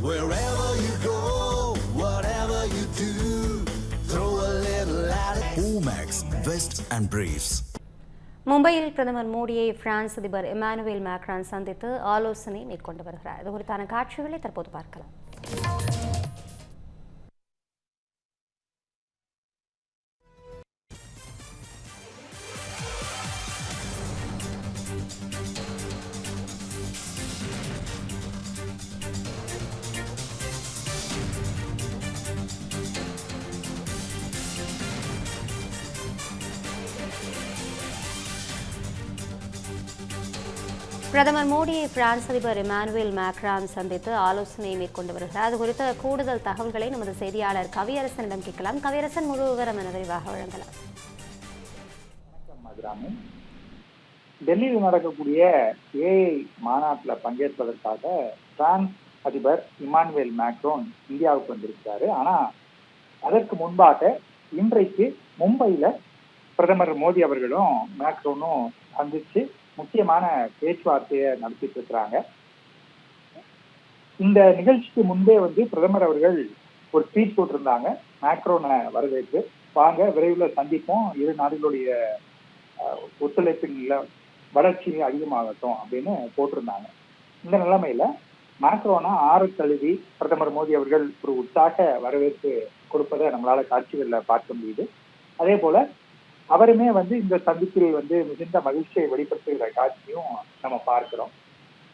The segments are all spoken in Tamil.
Wherever you go, whatever you do, throw a little at it. Omax, Vest and Briefs. மும்பையில் பிரதமர் மோடியை பிரான்ஸ் அதிபர் இமானுவேல் மேக்ரான் சந்தித்து ஆலோசனை மேற்கொண்டு வருகிறார். இது குறித்தான காட்சிகளை தற்போது பார்க்கலாம். பிரதமர் மோடியை பிரான்ஸ் அதிபர் இமானுவேல் மேக்ரான் சந்தித்து ஆலோசனை மேற்கொண்டு வருகிறார். அது குறித்த கூடுதல் தகவல்களை நமது செய்தியாளர் கவியரசனிடம் கேட்கலாம். கவியரசன், முழு விவரம் என விரிவாக வழங்கலாம். டெல்லியில் நடக்கக்கூடிய ஏஐ மாநாட்டில் பங்கேற்பதற்காக பிரான்ஸ் அதிபர் இமானுவேல் மேக்ரோன் இந்தியாவுக்கு வந்திருக்கிறாரு. ஆனா அதற்கு முன்பாக இன்றைக்கு மும்பையில பிரதமர் மோடி அவர்களும் மேக்ரோனும் சந்திச்சு முக்கியமான பேச்சுவார்த்தையை நடத்திட்டு இருக்கிறாங்க. இந்த நிகழ்ச்சிக்கு முன்பே பிரதமர் அவர்கள் ஒரு ட்வீட் போட்டிருந்தாங்க, மேக்ரோனை வரவேற்று வாங்க, விரைவில் சந்திப்போம், இரு நாடுகளுடைய ஒத்துழைப்பின் வளர்ச்சி அதிகமாகட்டும் அப்படின்னு போட்டிருந்தாங்க. இந்த நிலைமையில மேக்ரோனை ஆறு தழுவி பிரதமர் மோடி அவர்கள் ஒரு உற்சாக வரவேற்பு கொடுப்பதை நம்மளால காட்சிகளில் பார்க்க முடியுது. அதே போல அவருமே இந்த சந்திப்பில் மிகுந்த மகிழ்ச்சியை வெளிப்படுத்துகிற காட்சியும் நம்ம பார்க்கிறோம்.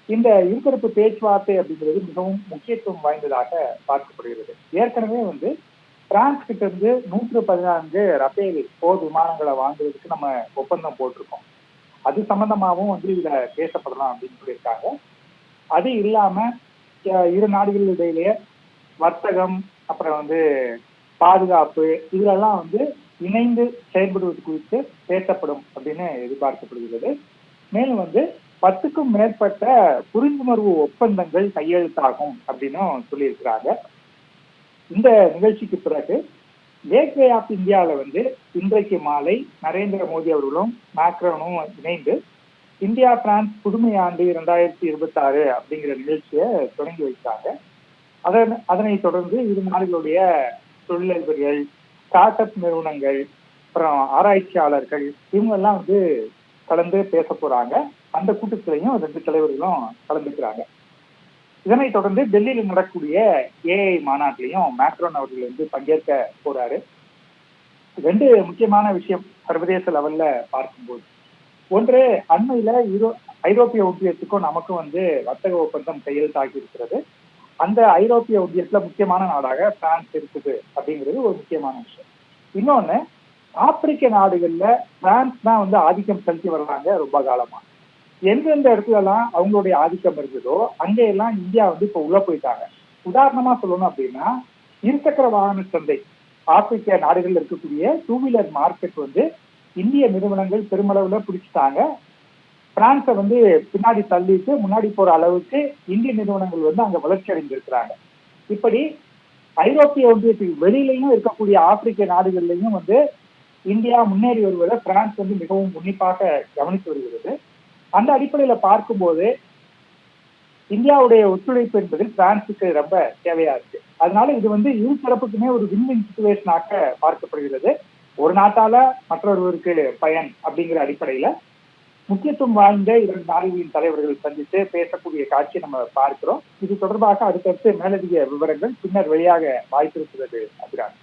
இந்த இருதரப்பு பேச்சுவார்த்தை அப்படிங்கிறது மிகவும் முக்கியத்துவம் வாய்ந்ததாக பார்க்கப்படுகிறது. ஏற்கனவே பிரான்ஸ் கிட்ட இருந்து 114 ரஃபேல் போர் விமானங்களை வாங்குறதுக்கு நம்ம ஒப்பந்தம் போட்டிருக்கோம். அது சம்பந்தமாகவும் இதுல பேசப்படலாம் அப்படின்னு சொல்லியிருக்காங்க. அது இல்லாம இரு நாடுகளிடையிலேயே வர்த்தகம், அப்புறம் பாதுகாப்பு, இதுலெல்லாம் இணைந்து செயல்படுவது குறித்து பேசப்படும் அப்படின்னு எதிர்பார்க்கப்படுகிறது. மேலும் 10க்கும் மேற்பட்ட புரிந்துணர்வு ஒப்பந்தங்கள் கையெழுத்தாகும் அப்படின்னு சொல்லியிருக்கிறாங்க. இந்த நிகழ்ச்சிக்கு பிறகு கேட்வே ஆஃப் இந்தியாவில் இன்றைக்கு மாலை நரேந்திர மோடி அவர்களும் மேக்ரோனும் இணைந்து இந்தியா பிரான்ஸ் புதுமை ஆண்டு 2026 அப்படிங்கிற நிகழ்ச்சியை தொடங்கி வைத்தாங்க. அதனை தொடர்ந்து இரு நாடுகளுடைய தொழிலதிபர்கள், ஸ்டார்ட் அப் நிறுவனங்கள், அப்புறம் ஆராய்ச்சியாளர்கள், இவங்க எல்லாம் கலந்து பேச போறாங்க. அந்த கூட்டத்திலையும் 2 தலைவர்களும் கலந்துக்கிறாங்க. இதனை தொடர்ந்து டெல்லியில் நடக்கக்கூடிய ஏஐ மாநாட்டிலையும் மேக்ரோன் அவர்கள் பங்கேற்க போறாரு. 2 முக்கியமான விஷயம் சர்வதேச லெவல்ல பார்க்கும்போது, ஒன்று, அண்மையில ஐரோப்பிய ஒன்றியத்துக்கும் நமக்கும் வர்த்தக ஒப்பந்தம் கையெழுத்தாகி இருக்கிறது. அந்த ஐரோப்பிய ஒன்றியத்துல முக்கியமான நாடாக பிரான்ஸ் இருக்குது அப்படிங்கிறது ஒரு முக்கியமான விஷயம். இன்னொன்னு, ஆப்பிரிக்க நாடுகள்ல பிரான்ஸ் தான் ஆதிக்கம் செலுத்தி வர்றாங்க ரொம்ப காலமா. எந்தெந்த இடத்துல எல்லாம் அவங்களுடைய ஆதிக்கம் இருந்ததோ அங்கெல்லாம் இந்தியா இப்ப உள்ள போயிட்டாங்க. உதாரணமா சொல்லணும் அப்படின்னா, இருசக்கர வாகன சந்தை ஆப்பிரிக்க நாடுகள்ல இருக்கக்கூடிய 2 வீலர் மார்க்கெட் இந்திய நிறுவனங்கள் பெருமளவுல பிடிச்சிட்டாங்க. பிரான்ஸை பின்னாடி தள்ளிட்டு முன்னாடி போற அளவுக்கு இந்திய நிறுவனங்கள் அங்க வளர்ச்சி அடைந்திருக்கிறாங்க. இப்படி ஐரோப்பிய ஒன்றியத்துக்கு வெளியிலையும் இருக்கக்கூடிய ஆப்பிரிக்க நாடுகள்லையும் இந்தியா முன்னேறி வருவதை பிரான்ஸ் மிகவும் உன்னிப்பாக கவனித்து வருகிறது. அந்த அடிப்படையில பார்க்கும்போது இந்தியாவுடைய ஒத்துழைப்பு என்பது பிரான்ஸுக்கு ரொம்ப தேவையா இருக்கு. அதனால இது இரு தரப்புக்குமே ஒரு வின்வின் சிச்சுவேஷனாக பார்க்கப்படுகிறது. ஒரு நாட்டால மற்றொருவருக்கு பயன் அப்படிங்கிற அடிப்படையில முக்கியத்துவம் வாய்ந்த 2 நாடுகளின் தலைவர்கள் சந்தித்து பேசக்கூடிய காட்சியை நம்ம பார்க்கிறோம். இது தொடர்பாக அடுத்தடுத்து மேலதிக விவரங்கள் பின்னர் வெளியாக வாய்ப்பிருக்கிறது. அபிராமி.